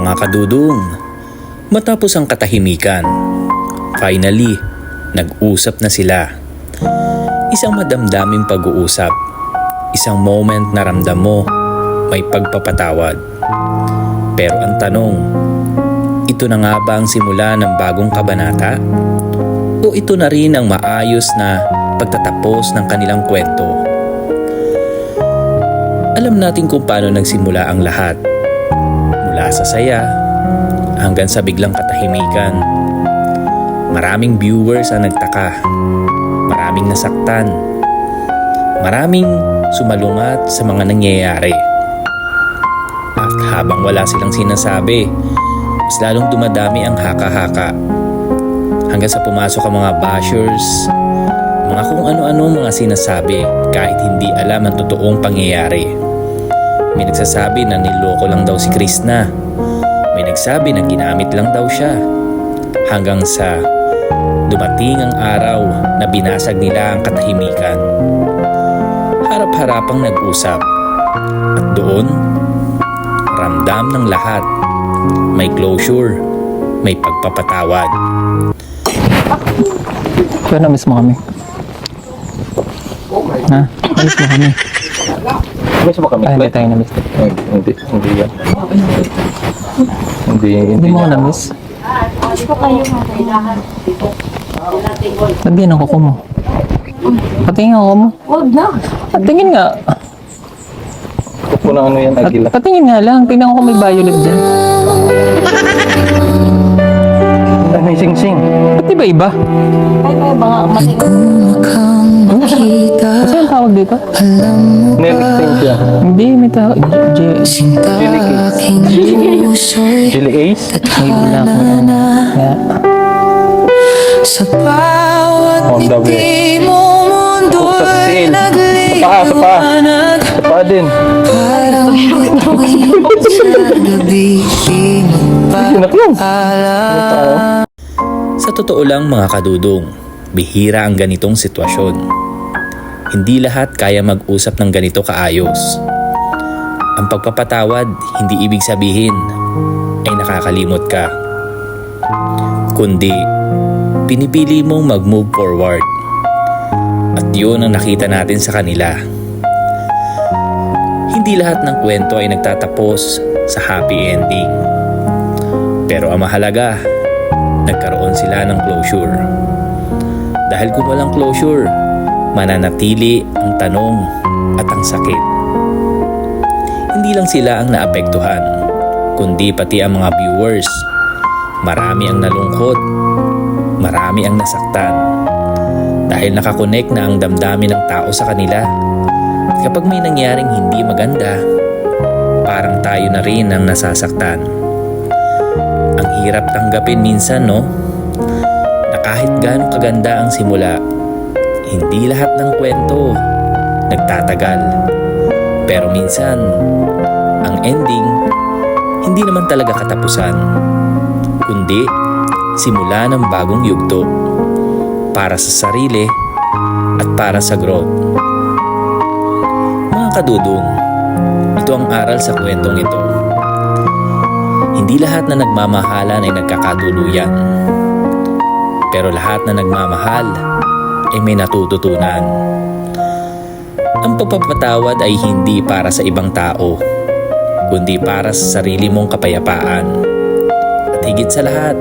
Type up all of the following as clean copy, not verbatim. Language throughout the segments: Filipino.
Mga kadudong, matapos ang katahimikan, finally, nag-usap na sila. Isang madamdaming pag-uusap, isang moment na ramdam mo may pagpapatawad. Pero ang tanong, ito na nga ba ang simula ng bagong kabanata? O ito na rin ang maayos na pagtatapos ng kanilang kwento? Alam natin kung paano nagsimula ang lahat. Mula sa saya hanggang sa biglang katahimikan. Maraming viewers ang nagtaka. Maraming nasaktan. Maraming sumalungat sa mga nangyayari. At habang wala silang sinasabi, mas lalong dumadami ang haka-haka. Hanggang sa pumasok ang mga bashers, mga kung ano-ano mga sinasabi kahit hindi alam ang totoong pangyayari. May nagsasabi na niloko lang daw si Krishna. May nagsabi na ginamit lang daw siya. Hanggang sa dumating ang araw na binasag nila ang katahimikan. Harap-harapang nag-usap. At doon, ramdam ng lahat. May closure. May pagpapatawad. Kaya na-miss mo kami. Ha? Na-miss mo kami. Miss mo kami? Ay, hindi tayo na-miss. Hindi yan. Hindi mo ka na-miss? Lagyan ang kuko mo. Patingin ang kuko mo. Huwag na. Patingin nga. Kung ano yan, agila. Patingin nga lang. Tingnan ko kung may violet dyan. May sing-sing. Ba't iba-iba? Ay, may mga masing. Kasi ang tawag dito? Nail-sting siya. Hindi, may tawag. Chili Ace? May black mo yan. Kaya, Sa bawat On the way. ngiti mo mundo'y Sa paa, sa paa. nagliwanag. Sa paa din. Parang bituin sa gabi, di magpaalam. Sa totoo lang mga kadudong, bihira ang ganitong sitwasyon. Hindi lahat kaya mag-usap ng ganito kaayos. Ang pagpapatawad hindi ibig sabihin ay nakakalimot ka. Kundi, pinipili mong mag-move forward. At yun ang nakita natin sa kanila. Hindi lahat ng kwento ay nagtatapos sa happy ending. Pero ang mahalaga, nagkaroon sila ng closure. Dahil kung walang closure, mananatili ang tanong at ang sakit. Hindi lang sila ang naapektuhan, kundi pati ang mga viewers. Marami ang nalungkot, marami ang nasaktan. Dahil nakakonek na ang damdamin ng tao sa kanila. At kapag may nangyaring hindi maganda, parang tayo na rin ang nasasaktan. Ang hirap tanggapin minsan, no? Na kahit gaano kaganda ang simula, hindi lahat ng kwento nagtatagal. Pero minsan, ang ending, hindi naman talaga katapusan, kundi simula ng bagong yugto para sa sarili at para sa growth. Mga kadudong, ito ang aral sa kwentong ito. Hindi lahat na nagmamahalan ay nagkakatuluyan. Pero lahat na nagmamahal ay may natututunan. Ang pagpapatawad ay hindi para sa ibang tao, kundi para sa sarili mong kapayapaan. At higit sa lahat,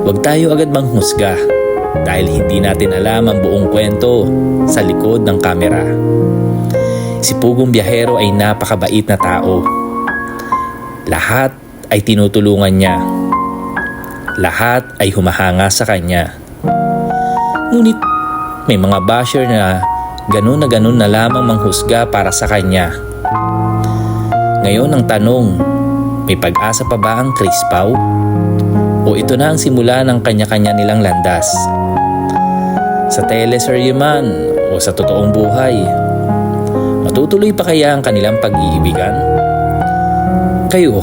huwag tayo agad manghusga dahil hindi natin alam ang buong kwento sa likod ng kamera. Si Pugong Biyahero ay napakabait na tao. Lahat ay tinutulungan niya. Lahat ay humahanga sa kanya. Ngunit may mga basher na ganun na lamang manghusga para sa kanya. Ngayon ang tanong, may pag-asa pa ba ang Chris Pau? O ito na ang simula ng kanya-kanya nilang landas? Sa teleserye man o sa totoong buhay, matutuloy pa kaya ang kanilang pag-iibigan? Kayo,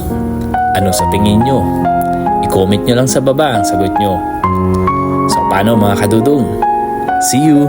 ano sa tingin nyo? I-comment nyo lang sa baba ang sagot nyo. So paano mga kadudong? See you!